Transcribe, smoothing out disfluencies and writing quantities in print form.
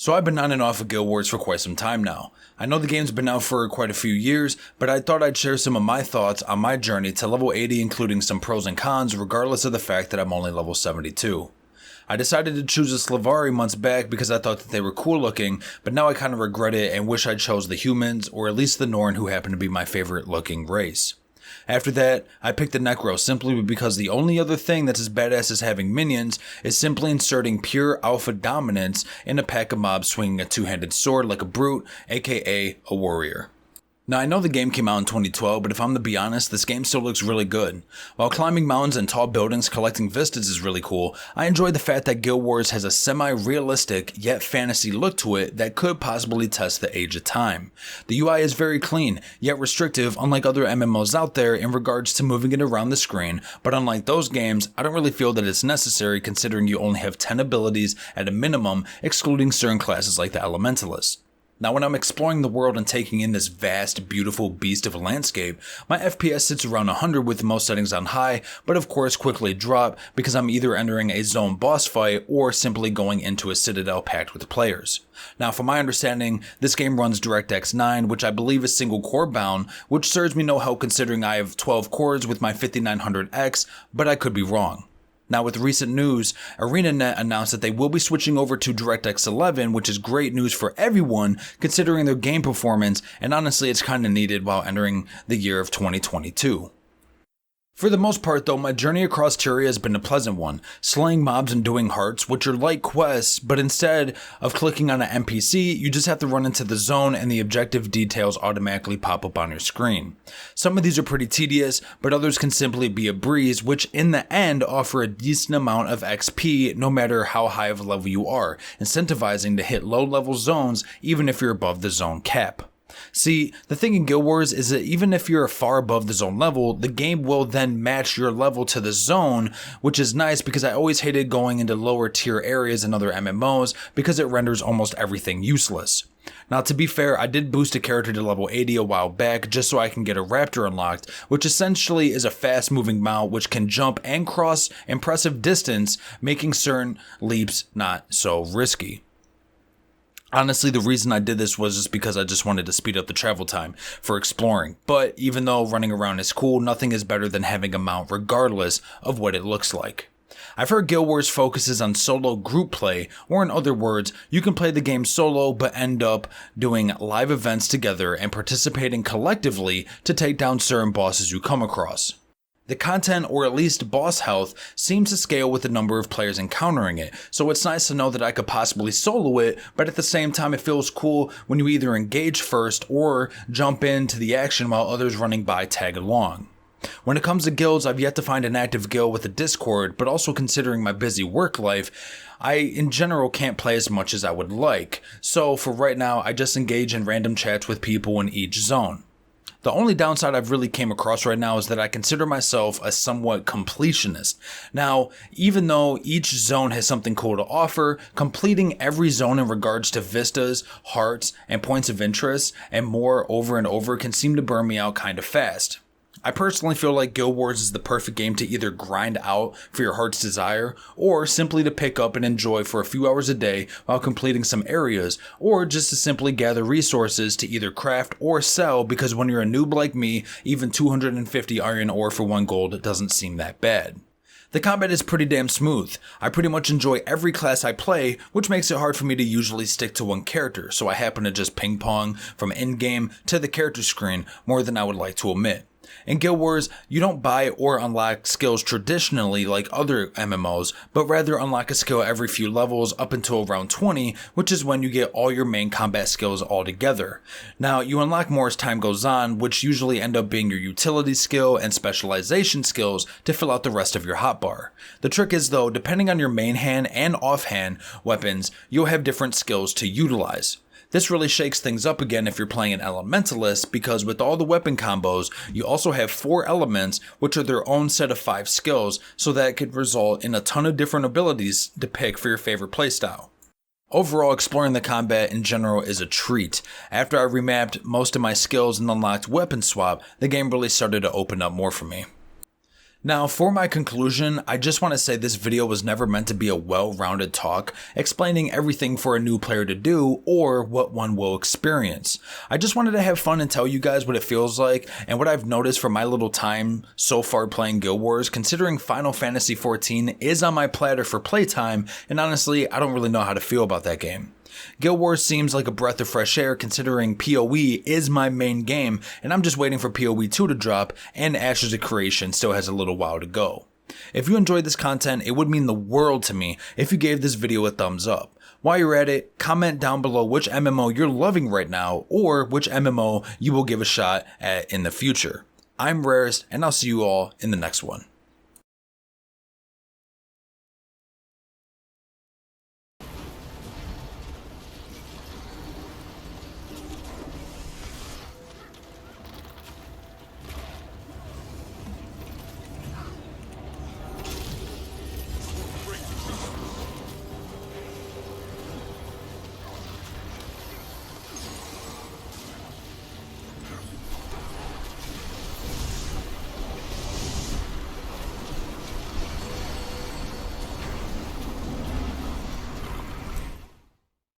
So I've been on and off of Guild Wars for quite some time now. I know the game's been out for quite a few years, but I thought I'd share some of my thoughts on my journey to level 80, including some pros and cons, regardless of the fact that I'm only level 72. I decided to choose the Slavari months back because I thought that they were cool looking, but now I kind of regret it and wish I chose the humans, or at least the Norn, who happen to be my favorite looking race. After that, I picked the Necro simply because the only other thing that's as badass as having minions is simply inserting pure alpha dominance in a pack of mobs swinging a two-handed sword like a brute, aka a warrior. Now I know the game came out in 2012, but if I'm to be honest, this game still looks really good. While climbing mountains and tall buildings collecting vistas is really cool, I enjoy the fact that Guild Wars has a semi-realistic yet fantasy look to it that could possibly test the age of time. The UI is very clean, yet restrictive unlike other MMOs out there in regards to moving it around the screen, but unlike those games, I don't really feel that it's necessary considering you only have 10 abilities at a minimum, excluding certain classes like the Elementalist. Now when I'm exploring the world and taking in this vast, beautiful beast of a landscape, my FPS sits around 100 with most settings on high, but of course quickly drop because I'm either entering a zone boss fight or simply going into a citadel packed with players. Now from my understanding, this game runs DirectX 9, which I believe is single core bound, which serves me no help considering I have 12 cores with my 5900X, but I could be wrong. Now with recent news, ArenaNet announced that they will be switching over to DirectX 11, which is great news for everyone considering their game performance, and honestly it's kinda needed while entering the year of 2022. For the most part though, my journey across Tyria has been a pleasant one, slaying mobs and doing hearts, which are like quests, but instead of clicking on an NPC, you just have to run into the zone and the objective details automatically pop up on your screen. Some of these are pretty tedious, but others can simply be a breeze, which in the end offer a decent amount of XP no matter how high of a level you are, incentivizing to hit low level zones even if you're above the zone cap. See, the thing in Guild Wars is that even if you're far above the zone level, the game will then match your level to the zone, which is nice because I always hated going into lower tier areas in other MMOs because it renders almost everything useless. Now to be fair, I did boost a character to level 80 a while back just so I can get a raptor unlocked, which essentially is a fast moving mount which can jump and cross impressive distance, making certain leaps not so risky. Honestly, the reason I did this was just because I just wanted to speed up the travel time for exploring, but even though running around is cool, nothing is better than having a mount regardless of what it looks like. I've heard Guild Wars focuses on solo group play, or in other words, you can play the game solo but end up doing live events together and participating collectively to take down certain bosses you come across. The content, or at least boss health, seems to scale with the number of players encountering it, so it's nice to know that I could possibly solo it, but at the same time it feels cool when you either engage first or jump into the action while others running by tag along. When it comes to guilds, I've yet to find an active guild with a Discord, but also considering my busy work life, I in general can't play as much as I would like, so for right now I just engage in random chats with people in each zone. The only downside I've really came across right now is that I consider myself a somewhat completionist. Now, even though each zone has something cool to offer, completing every zone in regards to vistas, hearts, and points of interest, and more over and over can seem to burn me out kinda fast. I personally feel like Guild Wars is the perfect game to either grind out for your heart's desire, or simply to pick up and enjoy for a few hours a day while completing some areas, or just to simply gather resources to either craft or sell, because when you're a noob like me, even 250 iron ore for 1 gold doesn't seem that bad. The combat is pretty damn smooth. I pretty much enjoy every class I play, which makes it hard for me to usually stick to one character, so I happen to just ping pong from in-game to the character screen more than I would like to admit. In Guild Wars, you don't buy or unlock skills traditionally like other MMOs, but rather unlock a skill every few levels up until around 20, which is when you get all your main combat skills all together. Now, you unlock more as time goes on, which usually end up being your utility skill and specialization skills to fill out the rest of your hotbar. The trick is though, depending on your main hand and offhand weapons, you'll have different skills to utilize. This really shakes things up again if you're playing an Elementalist, because with all the weapon combos, you also have 4 elements which are their own set of 5 skills, so that could result in a ton of different abilities to pick for your favorite playstyle. Overall, exploring the combat in general is a treat. After I remapped most of my skills and unlocked weapon swap, the game really started to open up more for me. Now, for my conclusion, I just want to say this video was never meant to be a well-rounded talk explaining everything for a new player to do or what one will experience. I just wanted to have fun and tell you guys what it feels like and what I've noticed from my little time so far playing Guild Wars, considering Final Fantasy XIV is on my platter for playtime, and honestly, I don't really know how to feel about that game. Guild Wars seems like a breath of fresh air considering PoE is my main game, and I'm just waiting for PoE 2 to drop, and Ashes of Creation still has a little while to go. If you enjoyed this content, it would mean the world to me if you gave this video a thumbs up. While you're at it, comment down below which MMO you're loving right now, or which MMO you will give a shot at in the future. I'm Rarest, and I'll see you all in the next one.